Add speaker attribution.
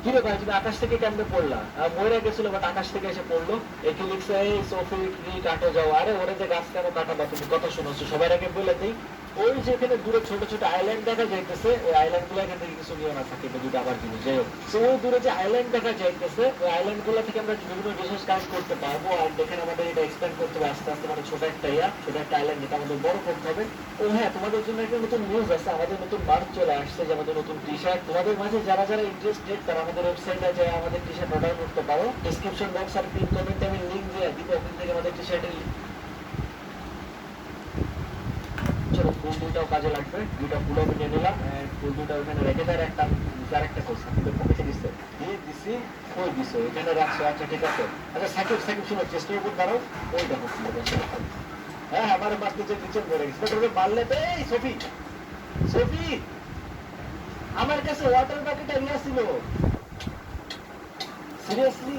Speaker 1: কিরে ভাই তুমি আকাশ থেকে কেমনে পড়লা? মরে গেছিল বাট আকাশ থেকে এসে পড়লো। একই লিখছে এই সোফি কি কাটো যাও। আরে ওরে যে গাছ কেন কাটাবা, তুমি কথা শুনছো সবার আগে বলে দিই। ওই যে এখানে দূরে ছোট ছোট আইল্যান্ড দেখা যাইতেছে, ওই আইল্যান্ড গুলো এখান থেকে কিছু নিও না থাকে দুটো আবার জিনিস যাই হোক। তো ওই দূরে যে আইল্যান্ড দেখা যাইতেছে, ওই আইল্যান্ড গুলো থেকে আমরা বিভিন্ন রিসোর্স কালেক্ট করতে পারবো। আর দেখেন আমাদের এটা এক্সপ্যান্ড করতে হবে আস্তে আস্তে, মানে ছোট একটা ছোট একটা আইল্যান্ড, এটা আমাদের বড় করতে হবে। ও হ্যাঁ, তোমাদের জন্য একটা নতুন নিউজ আছে, আমাদের নতুন মার্চ চলে আসছে, যে আমাদের নতুন টি শার্ট। তোমাদের মাঝে যারা যারা ইন্টারেস্টেড তারা আমাদের ওয়েবসাইটে যায় আমাদের টি শার্ট অর্ডার করতে পারো। ডিসক্রিপশন বক্স আর পিন কমেন্টে আমি লিংক দিয়ে দিব, ওখান থেকে আমাদের টি শার্টের চলো ফুল দুইটাও কাজে লাগবে। দুইটা ফুল আমি নিয়ে নিলাম, ফুল দুইটা ওখানে রেখে দেয়। একটা আরেকটা করছে পকেটে দিচ্ছে, দিয়ে দিছি ওই দিছো এখানে রাখছো। আচ্ছা ঠিক আছে। আচ্ছা সাকিব সাকিব শুনো, চেষ্টার উপর দাঁড়াও। ওই দেখো হ্যাঁ আমার মাছ নিচে নিচে পড়ে গেছে, মারলে এই সফি সফি আমার কাছে ওয়াটার বাকেট রিয়া ছিল সিরিয়াসলি।